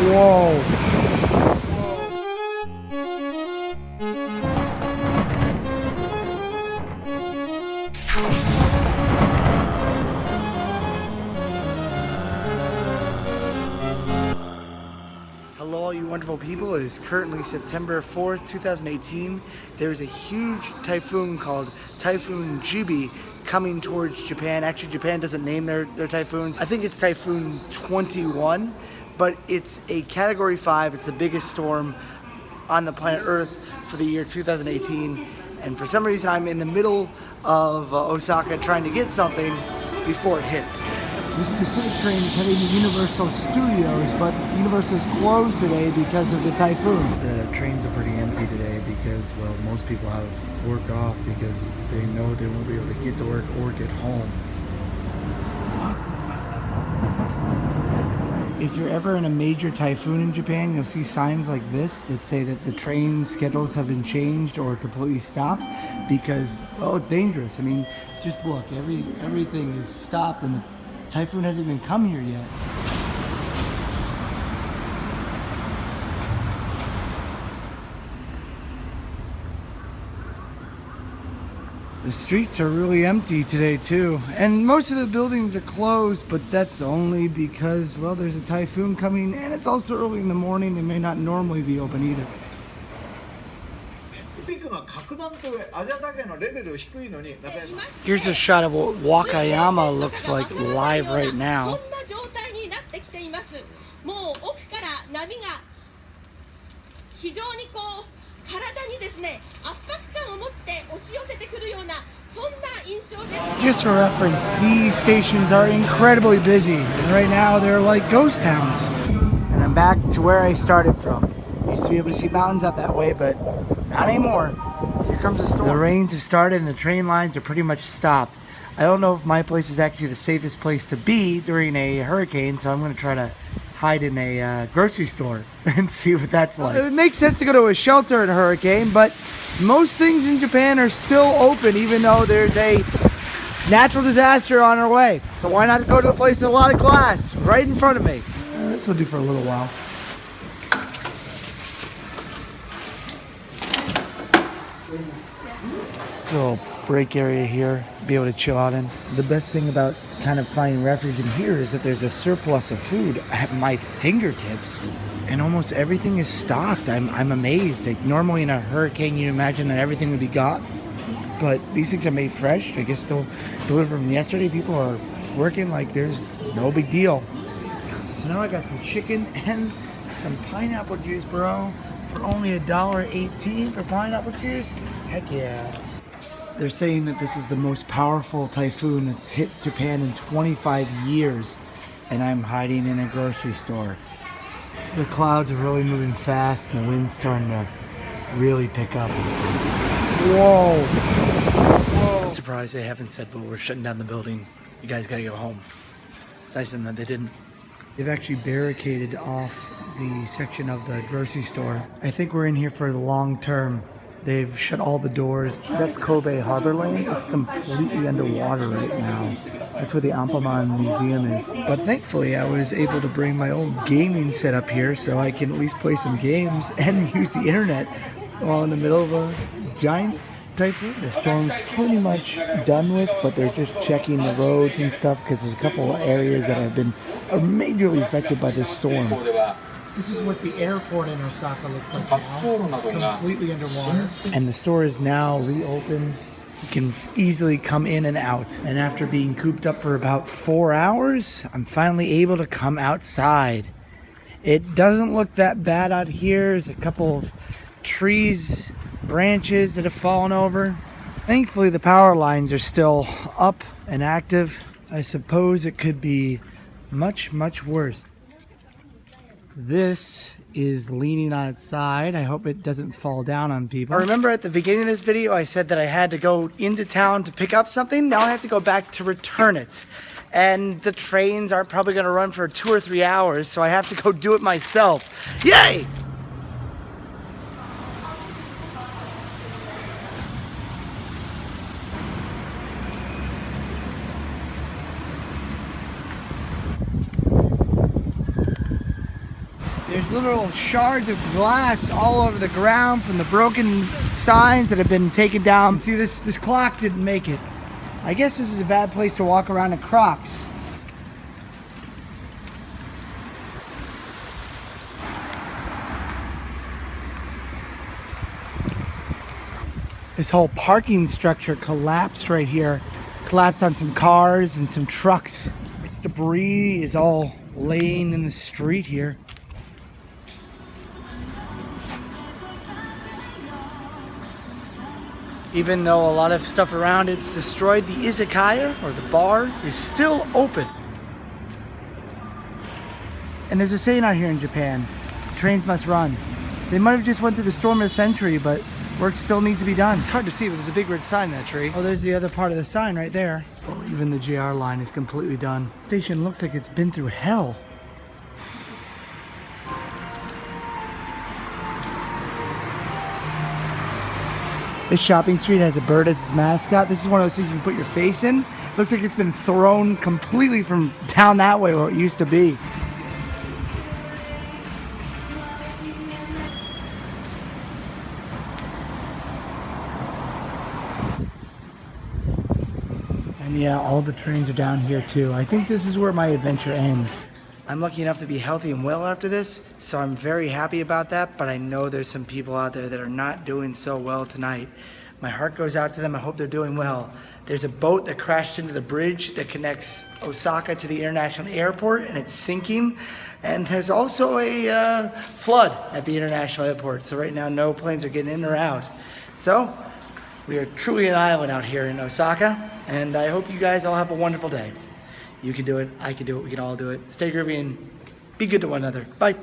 Whoa. Hello all you wonderful people, it is currently September 4th, 2018. There is a huge typhoon called Typhoon Jebi coming towards Japan. Actually, Japan doesn't name their typhoons. I think it's Typhoon 21, but it's a Category 5. It's the biggest storm on the planet Earth for the year 2018. And for some reason, I'm in the middle of Osaka trying to get something before it hits. This specific train is heading to Universal Studios, but Universal is closed today because of the typhoon. The trains are pretty empty today because, well, most people have work off because they know they won't be able to get to work or get home. If you're ever in a major typhoon in Japan, you'll see signs like this that say that the train schedules have been changed or completely stopped because, well, it's dangerous. I mean, just look, everything is stopped and the typhoon hasn't even come here yet. The streets are really empty today too, and most of the buildings are closed, but that's only because, well, there's a typhoon coming and it's also early in the morning. They may not normally be open either. Here's a shot of what Wakayama looks like live right now. Just for reference, these stations are incredibly busy, and right now they're like ghost towns. And I'm back to where I started from. Used to be able to see mountains out that way, but not anymore. Here comes a storm. The rains have started and the train lines are pretty much stopped. I don't know if my place is actually the safest place to be during a hurricane, so I'm going to try to hide in a grocery store and see what that's like. It makes sense to go to a shelter in a hurricane, but most things in Japan are still open even though there's a natural disaster on our way. So why not go to a place with a lot of glass right in front of me? This will do for a little while. Little break area here, be able to chill out in. The best thing about kind of finding refuge in here is that there's a surplus of food at my fingertips, and almost everything is stocked. I'm amazed. Like, normally in a hurricane you imagine that everything would be gone, but these things are made fresh. I guess they'll deliver them yesterday. People are working like there's no big deal. So now I got some chicken and some pineapple juice, bro, for only $1.18 for pineapple juice. Heck yeah. They're saying that this is the most powerful typhoon that's hit Japan in 25 years, and I'm hiding in a grocery store. The clouds are really moving fast and the wind's starting to really pick up. Whoa! Whoa. I'm surprised they haven't said, well, we're shutting down the building. You guys gotta go home. It's nice of them that they didn't. They've actually barricaded off the section of the grocery store. I think we're in here for the long term. They've shut all the doors. That's Kobe Harbor Lane. It's completely underwater right now. That's where the Ampamon Museum is. But thankfully, I was able to bring my own gaming setup here so I can at least play some games and use the internet while in the middle of a giant typhoon. The storm's pretty much done with, but they're just checking the roads and stuff because there's a couple of areas that have been majorly affected by this storm. This is what the airport in Osaka looks like now. It's completely underwater. And the store is now reopened. You can easily come in and out. And after being cooped up for about 4 hours, I'm finally able to come outside. It doesn't look that bad out here. There's a couple of trees, branches that have fallen over. Thankfully, the power lines are still up and active. I suppose it could be much, much worse. This is leaning on its side. I hope it doesn't fall down on people. I remember at the beginning of this video, I said that I had to go into town to pick up something. Now I have to go back to return it. And the trains aren't probably gonna run for 2 or 3 hours, so I have to go do it myself. Yay! There's little shards of glass all over the ground from the broken signs that have been taken down. See, this clock didn't make it. I guess this is a bad place to walk around in Crocs. This whole parking structure collapsed right here. Collapsed on some cars and some trucks. This debris is all laying in the street here. Even though a lot of stuff around it's destroyed, the izakaya, or the bar, is still open. And there's a saying out here in Japan, trains must run. They might have just went through the storm of the century, but work still needs to be done. It's hard to see, but there's a big red sign in that tree. Oh, there's the other part of the sign right there. Oh, even the JR line is completely done. The station looks like it's been through hell. This shopping street has a bird as its mascot. This is one of those things you can put your face in. Looks like it's been thrown completely from down that way where it used to be. And yeah, all the trains are down here too. I think this is where my adventure ends. I'm lucky enough to be healthy and well after this, so I'm very happy about that, but I know there's some people out there that are not doing so well tonight. My heart goes out to them. I hope they're doing well. There's a boat that crashed into the bridge that connects Osaka to the international airport, and it's sinking. And there's also a flood at the international airport, so right now no planes are getting in or out. So we are truly an island out here in Osaka, and I hope you guys all have a wonderful day. You can do it, I can do it, we can all do it. Stay groovy and be good to one another. Bye.